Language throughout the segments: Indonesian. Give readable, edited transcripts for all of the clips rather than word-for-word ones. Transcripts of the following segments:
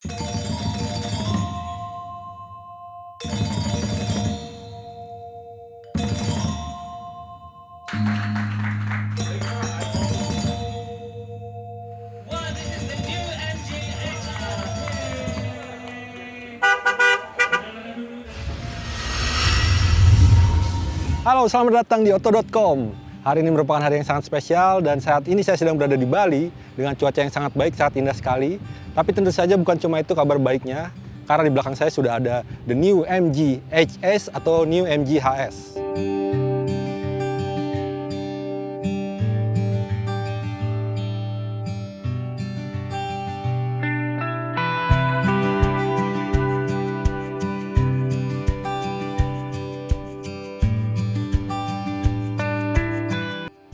Halo, selamat datang di Oto.com. Hari ini merupakan hari yang sangat spesial dan saat ini saya sedang berada di Bali dengan cuaca yang sangat baik, sangat indah sekali. Tapi tentu saja bukan cuma itu kabar baiknya, karena di belakang saya sudah ada the new MG HS atau new MG HS.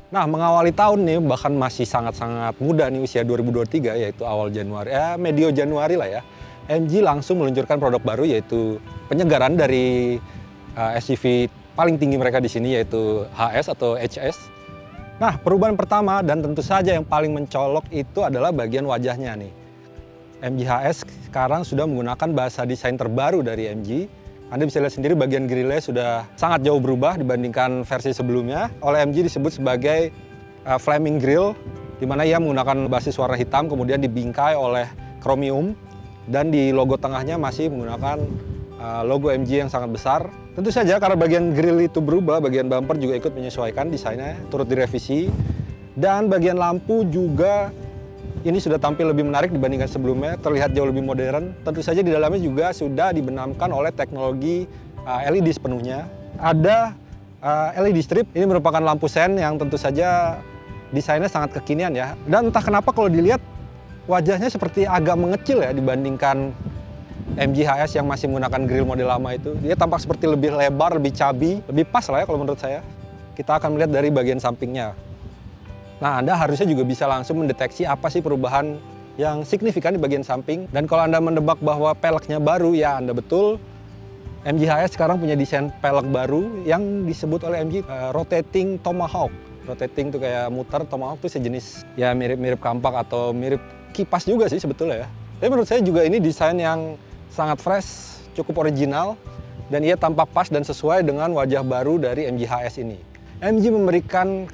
Nah, mengawali tahun nih, bahkan masih sangat-sangat muda nih, usia 2023, yaitu awal Januari, medio Januari lah ya. MG langsung meluncurkan produk baru, yaitu penyegaran dari SUV paling tinggi mereka di sini, yaitu HS atau HS. Nah, perubahan pertama dan tentu saja yang paling mencolok itu adalah bagian wajahnya nih. MG HS sekarang sudah menggunakan bahasa desain terbaru dari MG. Anda bisa lihat sendiri bagian grillnya sudah sangat jauh berubah dibandingkan versi sebelumnya. Oleh MG disebut sebagai flaming grill, di mana ia menggunakan basis warna hitam kemudian dibingkai oleh kromium, dan di logo tengahnya masih menggunakan logo MG yang sangat besar. Tentu saja karena bagian grill itu berubah, bagian bumper juga ikut menyesuaikan desainnya, turut direvisi, dan bagian lampu juga ini sudah tampil lebih menarik dibandingkan sebelumnya, terlihat jauh lebih modern. Tentu saja di dalamnya juga sudah dibenamkan oleh teknologi LED sepenuhnya. Ada LED strip, ini merupakan lampu sen yang tentu saja desainnya sangat kekinian ya. Dan entah kenapa kalau dilihat wajahnya seperti agak mengecil ya dibandingkan MG HS yang masih menggunakan grill model lama itu. Dia tampak seperti lebih lebar, lebih chubby, lebih pas lah ya kalau menurut saya. Kita akan melihat dari bagian sampingnya. Nah, Anda harusnya juga bisa langsung mendeteksi apa sih perubahan yang signifikan di bagian samping. Dan kalau Anda menebak bahwa peleknya baru, ya Anda betul. MG HS sekarang punya desain pelek baru yang disebut oleh MG rotating tomahawk. Rotating itu kayak muter, tomahawk itu sejenis ya mirip-mirip kampak atau mirip kipas juga sih sebetulnya ya. Tapi menurut saya juga ini desain yang sangat fresh, cukup original, dan ia tampak pas dan sesuai dengan wajah baru dari MG HS ini. MG memberikan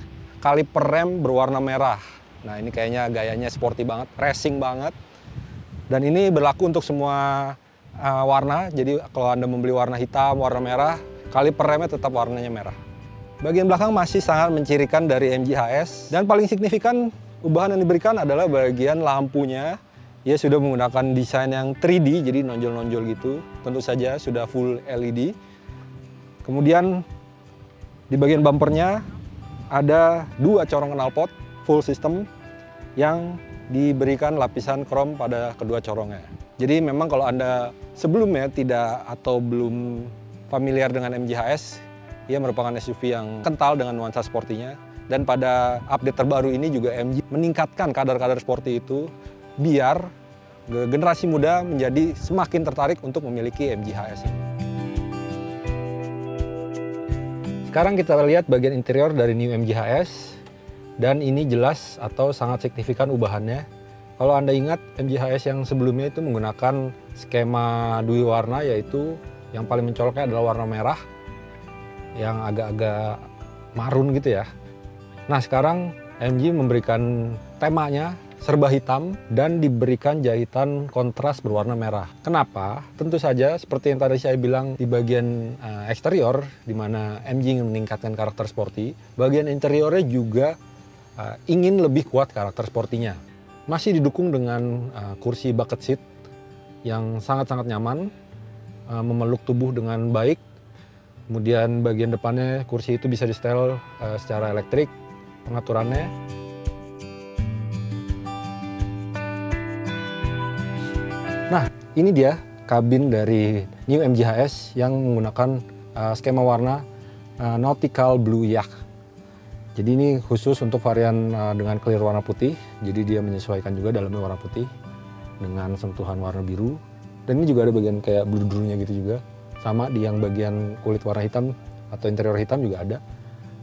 kaliper rem berwarna merah. Nah, ini kayaknya gayanya sporty banget, racing banget. Dan ini berlaku untuk semua warna. Jadi kalau Anda membeli warna hitam, warna merah, kaliper remnya tetap warnanya merah. Bagian belakang masih sangat mencirikan dari MG HS. Dan paling signifikan ubahan yang diberikan adalah bagian lampunya. Ia sudah menggunakan desain yang 3D, jadi nonjol-nonjol gitu. Tentu saja sudah full LED. Kemudian di bagian bumpernya ada dua corong knalpot full system yang diberikan lapisan krom pada kedua corongnya. Jadi memang kalau Anda sebelumnya tidak atau belum familiar dengan MG HS, ia merupakan SUV yang kental dengan nuansa sportinya. Dan pada update terbaru ini juga MG meningkatkan kadar-kadar sporty itu biar generasi muda menjadi semakin tertarik untuk memiliki MG HS ini. Sekarang kita lihat bagian interior dari new MG HS, dan ini jelas atau sangat signifikan ubahannya. Kalau Anda ingat MG HS yang sebelumnya itu menggunakan skema dui warna, yaitu yang paling mencoloknya adalah warna merah yang agak-agak marun gitu ya. Nah, sekarang MG memberikan temanya serba hitam dan diberikan jahitan kontras berwarna merah. Kenapa? Tentu saja seperti yang tadi saya bilang di bagian eksterior, di mana MG ingin meningkatkan karakter sporty, bagian interiornya juga ingin lebih kuat karakter sportinya. Masih didukung dengan kursi bucket seat yang sangat-sangat nyaman, memeluk tubuh dengan baik. Kemudian bagian depannya kursi itu bisa di-setel secara elektrik pengaturannya. Nah, ini dia kabin dari new MG HS yang menggunakan skema warna nautical blue yak. Jadi ini khusus untuk varian dengan clear warna putih. Jadi dia menyesuaikan juga dalamnya warna putih dengan sentuhan warna biru. Dan ini juga ada bagian kayak blue-bluenya gitu juga. Sama di yang bagian kulit warna hitam atau interior hitam juga ada.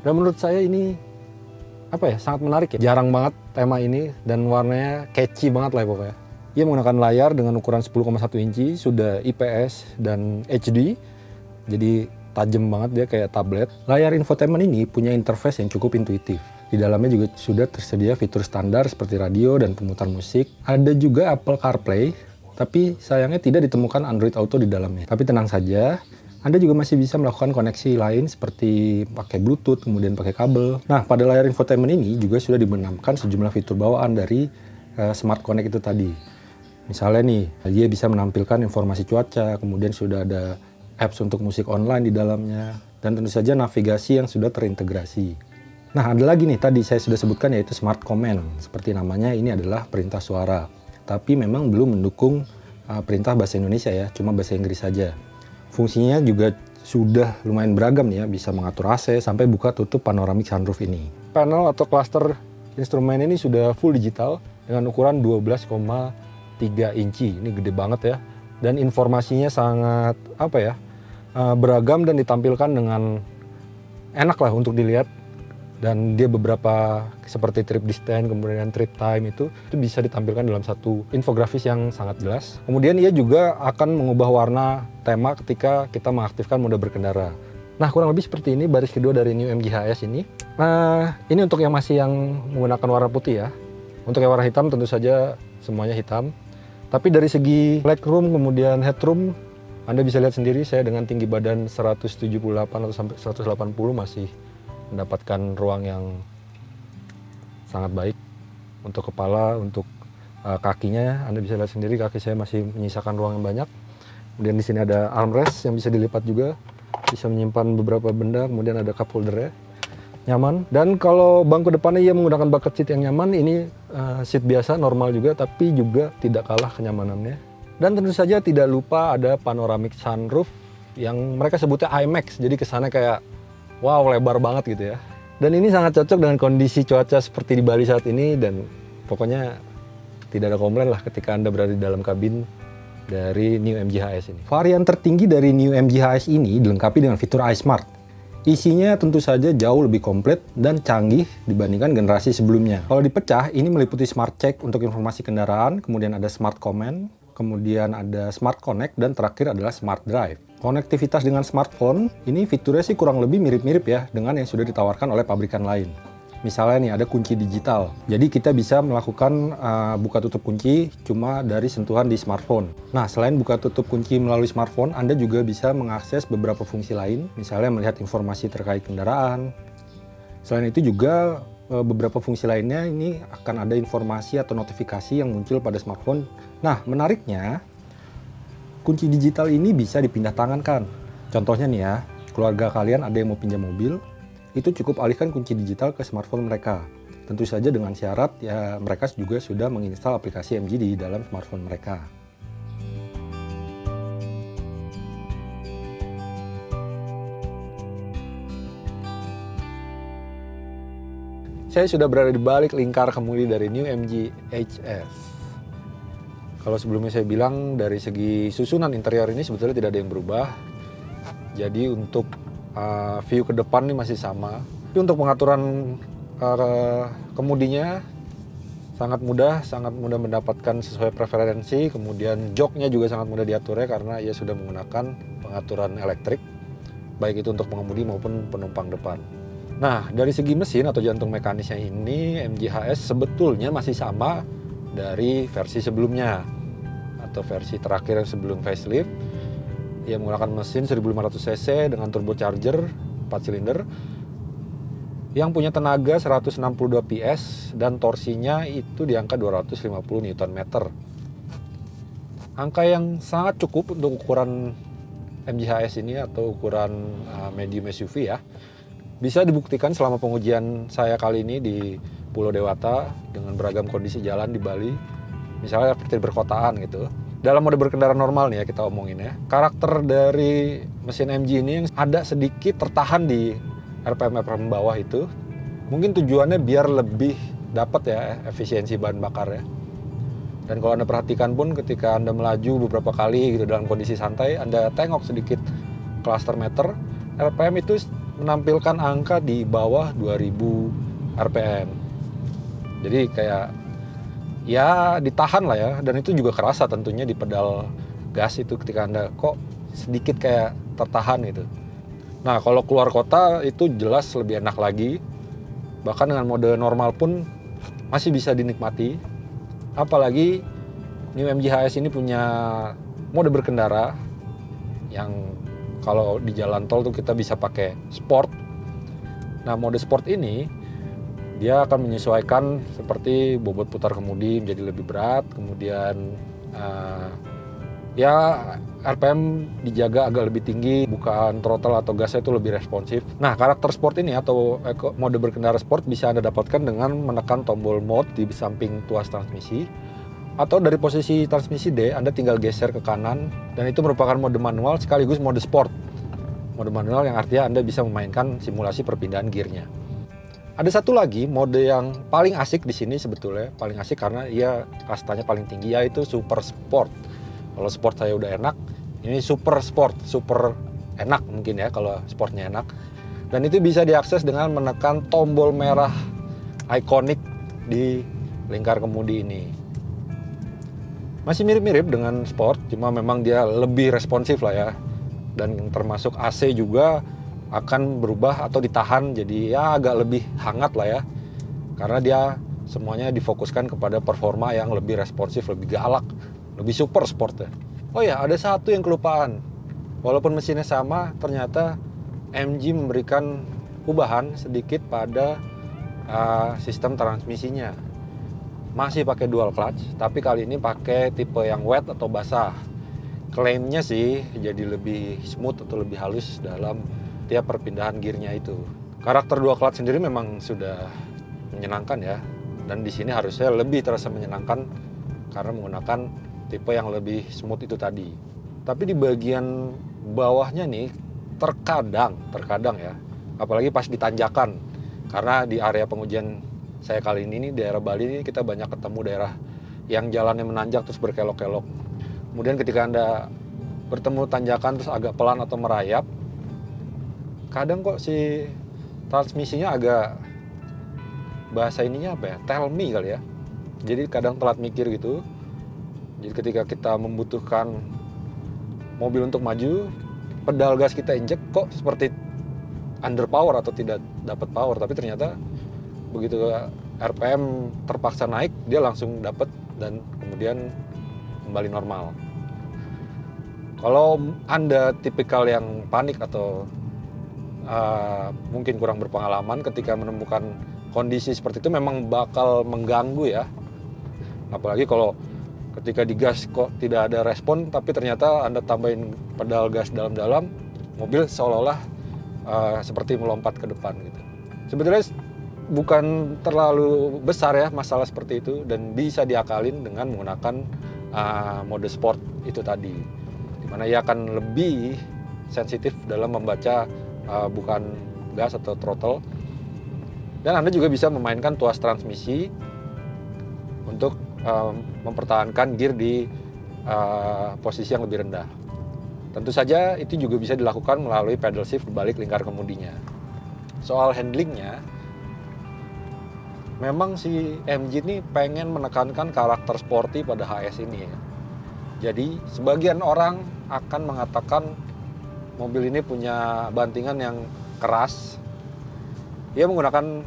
Dan menurut saya ini sangat menarik ya. Jarang banget tema ini dan warnanya catchy banget lah pokoknya. Ia menggunakan layar dengan ukuran 10,1 inci, sudah IPS dan HD, jadi tajam banget dia kayak tablet. Layar infotainment ini punya interface yang cukup intuitif. Di dalamnya juga sudah tersedia fitur standar seperti radio dan pemutar musik. Ada juga Apple CarPlay, tapi sayangnya tidak ditemukan Android Auto di dalamnya. Tapi tenang saja, Anda juga masih bisa melakukan koneksi lain seperti pakai Bluetooth, kemudian pakai kabel. Nah, pada layar infotainment ini juga sudah dibenamkan sejumlah fitur bawaan dari Smart Connect itu tadi. Misalnya nih, dia bisa menampilkan informasi cuaca, kemudian sudah ada apps untuk musik online di dalamnya, dan tentu saja navigasi yang sudah terintegrasi. Nah, ada lagi nih, tadi saya sudah sebutkan yaitu Smart Command. Seperti namanya, ini adalah perintah suara. Tapi memang belum mendukung perintah bahasa Indonesia ya, cuma bahasa Inggris saja. Fungsinya juga sudah lumayan beragam nih ya, bisa mengatur AC sampai buka tutup panoramic sunroof ini. Panel atau cluster instrumen ini sudah full digital dengan ukuran 12,3 inci. Ini gede banget ya. Dan informasinya sangat beragam dan ditampilkan dengan enak lah untuk dilihat. Dan dia beberapa seperti trip distance, kemudian trip time itu bisa ditampilkan dalam satu infografis yang sangat jelas. Kemudian ia juga akan mengubah warna tema ketika kita mengaktifkan mode berkendara. Nah, kurang lebih seperti ini baris kedua dari New MG HS ini. Ini untuk yang masih yang menggunakan warna putih ya. Untuk yang warna hitam tentu saja semuanya hitam. Tapi dari segi legroom kemudian headroom, Anda bisa lihat sendiri saya dengan tinggi badan 178 atau sampai 180 masih mendapatkan ruang yang sangat baik untuk kepala, untuk kakinya. Anda bisa lihat sendiri kaki saya masih menyisakan ruang yang banyak. Kemudian di sini ada armrest yang bisa dilipat juga, bisa menyimpan beberapa benda. Kemudian ada cup holder-nya, nyaman. Dan kalau bangku depannya ia menggunakan bucket seat yang nyaman. Ini seat biasa normal juga, tapi juga tidak kalah kenyamanannya. Dan tentu saja tidak lupa ada panoramic sunroof yang mereka sebutnya IMAX. Jadi kesannya kayak wow, lebar banget gitu ya. Dan ini sangat cocok dengan kondisi cuaca seperti di Bali saat ini, dan pokoknya tidak ada komplain lah ketika Anda berada di dalam kabin dari New MG HS ini. Varian tertinggi dari New MG HS ini dilengkapi dengan fitur iSmart. Isinya tentu saja jauh lebih komplit dan canggih dibandingkan generasi sebelumnya. Kalau dipecah, ini meliputi Smart Check untuk informasi kendaraan, kemudian ada Smart Command, kemudian ada Smart Connect, dan terakhir adalah Smart Drive. Konektivitas dengan smartphone, ini fiturnya sih kurang lebih mirip-mirip ya dengan yang sudah ditawarkan oleh pabrikan lain. Misalnya nih ada kunci digital, jadi kita bisa melakukan buka tutup kunci cuma dari sentuhan di smartphone. Nah, selain buka tutup kunci melalui smartphone, Anda juga bisa mengakses beberapa fungsi lain, misalnya melihat informasi terkait kendaraan. Selain itu juga beberapa fungsi lainnya ini akan ada informasi atau notifikasi yang muncul pada smartphone. Nah, menariknya, kunci digital ini bisa dipindah tangankan. Contohnya nih ya, keluarga kalian ada yang mau pinjam mobil, itu cukup alihkan kunci digital ke smartphone mereka. Tentu saja dengan syarat ya mereka juga sudah menginstal aplikasi MG di dalam smartphone mereka. Saya sudah berada di balik lingkar kemudi dari New MG HS. Kalau sebelumnya saya bilang dari segi susunan interior ini sebetulnya tidak ada yang berubah. Jadi untuk view ke depan ini masih sama. Tapi untuk pengaturan kemudinya sangat mudah mendapatkan sesuai preferensi. Kemudian joknya juga sangat mudah diaturnya karena ia sudah menggunakan pengaturan elektrik, baik itu untuk pengemudi maupun penumpang depan. Nah, dari segi mesin atau jantung mekanisnya ini MG HS sebetulnya masih sama dari versi sebelumnya atau versi terakhir yang sebelum facelift. Ia menggunakan mesin 1500 cc dengan turbocharger 4 silinder yang punya tenaga 162 PS dan torsinya itu di angka 250 Nm. Angka yang sangat cukup untuk ukuran MG HS ini atau ukuran medium SUV ya. Bisa dibuktikan selama pengujian saya kali ini di Pulau Dewata dengan beragam kondisi jalan di Bali, misalnya seperti di perkotaan gitu. Dalam mode berkendara normal nih ya kita omongin ya. Karakter dari mesin MG ini yang ada sedikit tertahan di RPM bawah itu. Mungkin tujuannya biar lebih dapat ya efisiensi bahan bakar ya. Dan kalau Anda perhatikan pun ketika Anda melaju beberapa kali gitu dalam kondisi santai, Anda tengok sedikit cluster meter, RPM itu menampilkan angka di bawah 2000 RPM. Jadi kayak ya ditahan lah ya, dan itu juga kerasa tentunya di pedal gas itu ketika Anda kok sedikit kayak tertahan gitu. Nah kalau keluar kota itu jelas lebih enak lagi, bahkan dengan mode normal pun masih bisa dinikmati. Apalagi New MG HS ini punya mode berkendara yang kalau di jalan tol tuh kita bisa pakai sport. Nah mode sport ini dia akan menyesuaikan seperti bobot putar kemudi menjadi lebih berat, kemudian ya RPM dijaga agak lebih tinggi, bukaan throttle atau gasnya itu lebih responsif. Nah karakter sport ini atau mode berkendara sport bisa Anda dapatkan dengan menekan tombol mode di samping tuas transmisi, atau dari posisi transmisi D Anda tinggal geser ke kanan, dan itu merupakan mode manual sekaligus mode sport. Mode manual yang artinya Anda bisa memainkan simulasi perpindahan gearnya. Ada satu lagi mode yang paling asik di sini sebetulnya, paling asik karena ia kastanya paling tinggi, yaitu super sport. Kalau sport saya udah enak, ini super sport, super enak mungkin ya kalau sportnya enak. Dan itu bisa diakses dengan menekan tombol merah ikonik di lingkar kemudi ini. Masih mirip-mirip dengan sport, cuma memang dia lebih responsif lah ya. Dan termasuk AC juga akan berubah atau ditahan jadi ya agak lebih hangat lah ya, karena dia semuanya difokuskan kepada performa yang lebih responsif, lebih galak, lebih super sport ya. Oh ya, ada satu yang kelupaan. Walaupun mesinnya sama, ternyata MG memberikan perubahan sedikit pada sistem transmisinya. Masih pakai dual clutch, tapi kali ini pakai tipe yang wet atau basah. Klaimnya sih jadi lebih smooth atau lebih halus dalam tiap perpindahan gearnya itu. Karakter dual clutch sendiri memang sudah menyenangkan ya, dan di sini harusnya lebih terasa menyenangkan karena menggunakan tipe yang lebih smooth itu tadi. Tapi di bagian bawahnya nih terkadang ya, apalagi pas di tanjakan, karena di area pengujian saya kali ini nih, daerah Bali ini kita banyak ketemu daerah yang jalannya menanjak terus berkelok-kelok. Kemudian ketika Anda bertemu tanjakan terus agak pelan atau merayap, kadang kok si transmisinya agak, bahasa ininya apa ya, tell me kali ya. Jadi kadang telat mikir gitu. Jadi ketika kita membutuhkan mobil untuk maju, pedal gas kita injek kok seperti under power atau tidak dapat power. Tapi ternyata begitu RPM terpaksa naik, dia langsung dapat dan kemudian kembali normal. Kalau Anda tipikal yang panik atau mungkin kurang berpengalaman, ketika menemukan kondisi seperti itu memang bakal mengganggu ya. Apalagi kalau ketika digas kok tidak ada respon, tapi ternyata Anda tambahin pedal gas dalam-dalam, mobil seolah-olah seperti melompat ke depan gitu. Sebetulnya bukan terlalu besar ya masalah seperti itu, dan bisa diakalin dengan menggunakan mode sport itu tadi, dimana ia akan lebih sensitif dalam membaca bukan gas atau throttle, dan Anda juga bisa memainkan tuas transmisi untuk mempertahankan gear di posisi yang lebih rendah. Tentu saja itu juga bisa dilakukan melalui pedal shift di balik lingkar kemudinya. Soal handlingnya, memang si MG ini pengen menekankan karakter sporty pada HS ini ya. Jadi sebagian orang akan mengatakan mobil ini punya bantingan yang keras. Dia menggunakan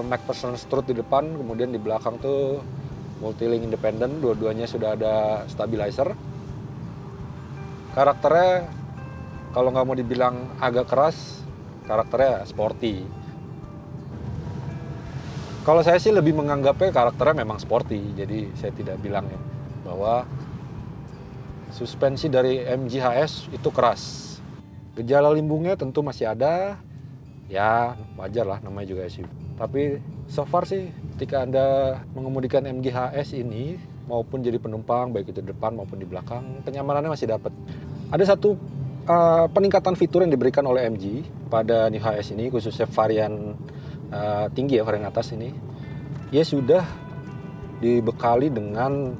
McPherson strut di depan, kemudian di belakang tuh multi-link independent, dua-duanya sudah ada stabilizer. Karakternya kalau nggak mau dibilang agak keras, karakternya sporty. Kalau saya sih lebih menganggapnya karakternya memang sporty, jadi saya tidak bilang ya bahwa suspensi dari MG HS itu keras. Gejala limbungnya tentu masih ada, ya wajar lah, namanya juga SUV. Tapi so far sih ketika Anda mengemudikan MG HS ini, maupun jadi penumpang baik itu di depan maupun di belakang, kenyamanannya masih dapat. Ada satu peningkatan fitur yang diberikan oleh MG pada New HS ini, khususnya varian tinggi ya, varian atas ini, ya sudah dibekali dengan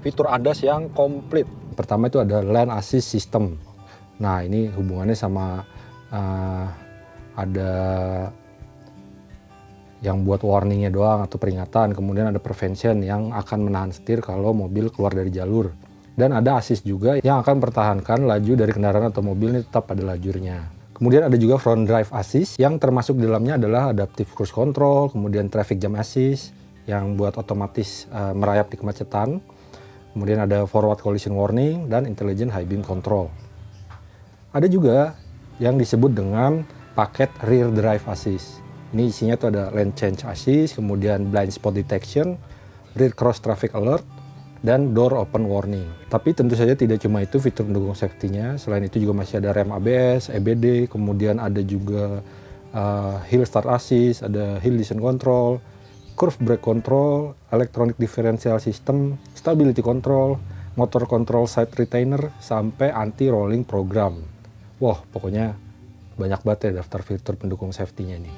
fitur ADAS yang komplit. Pertama itu ada Lane Assist System. Nah ini hubungannya sama ada yang buat warningnya doang atau peringatan. Kemudian ada prevention yang akan menahan setir kalau mobil keluar dari jalur. Dan ada assist juga yang akan mempertahankan laju dari kendaraan atau mobil ini tetap pada lajurnya. Kemudian ada juga front drive assist yang termasuk di dalamnya adalah adaptive cruise control, kemudian traffic jam assist yang buat otomatis merayap di kemacetan. Kemudian ada forward collision warning dan intelligent high beam control. Ada juga yang disebut dengan paket rear drive assist. Ini isinya tuh ada lane change assist, kemudian blind spot detection, rear cross traffic alert, dan door open warning. Tapi tentu saja tidak cuma itu fitur pendukung safety-nya. Selain itu juga masih ada rem ABS, EBD, kemudian ada juga hill start assist, ada hill descent control, curve brake control, electronic differential system, stability control, motor control side retainer, sampai anti rolling program. Wah, pokoknya banyak banget ya daftar fitur pendukung safety-nya nih.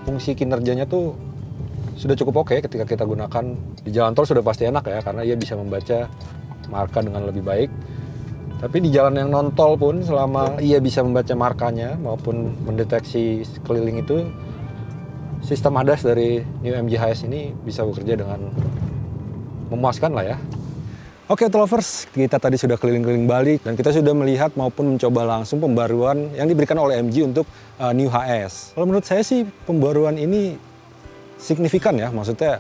Fungsi kinerjanya tuh sudah cukup oke ketika kita gunakan di jalan tol, sudah pasti enak ya, karena ia bisa membaca marka dengan lebih baik. Tapi di jalan yang non tol pun, selama ia bisa membaca markanya maupun mendeteksi sekeliling itu, sistem ADAS dari New MG HS ini bisa bekerja dengan memuaskan lah ya. Oke lovers, kita tadi sudah keliling-keliling Bali dan kita sudah melihat maupun mencoba langsung pembaruan yang diberikan oleh MG untuk New HS. Kalau menurut saya sih pembaruan ini signifikan ya, maksudnya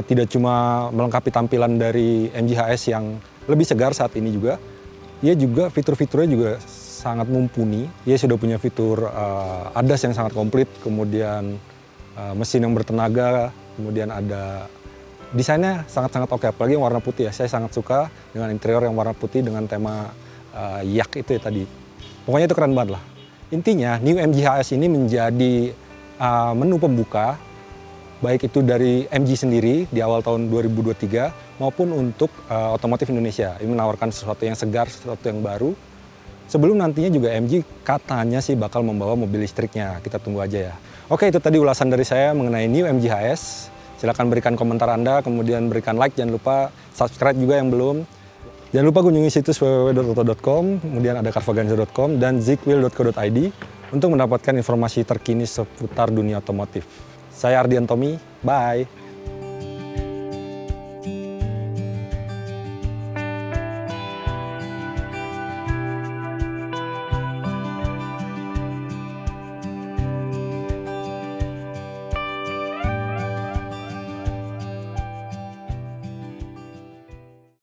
tidak cuma melengkapi tampilan dari MG HS yang lebih segar saat ini juga, ia juga fitur-fiturnya juga sangat mumpuni. Ia sudah punya fitur ADAS yang sangat komplit, kemudian mesin yang bertenaga, kemudian ada desainnya sangat-sangat oke, apalagi yang warna putih ya. Saya sangat suka dengan interior yang warna putih dengan tema yak itu ya tadi. Pokoknya itu keren banget lah. Intinya New MG HS ini menjadi menu pembuka, baik itu dari MG sendiri di awal tahun 2023 maupun untuk otomotif Indonesia. Ini menawarkan sesuatu yang segar, sesuatu yang baru. Sebelum nantinya juga MG katanya sih bakal membawa mobil listriknya. Kita tunggu aja ya. Oke, itu tadi ulasan dari saya mengenai New MG HS. Silahkan berikan komentar Anda, kemudian berikan like, jangan lupa subscribe juga yang belum. Jangan lupa kunjungi situs www.auto.com, kemudian ada carvaganza.com dan zikwil.co.id untuk mendapatkan informasi terkini seputar dunia otomotif. Saya Ardian Tommy, bye!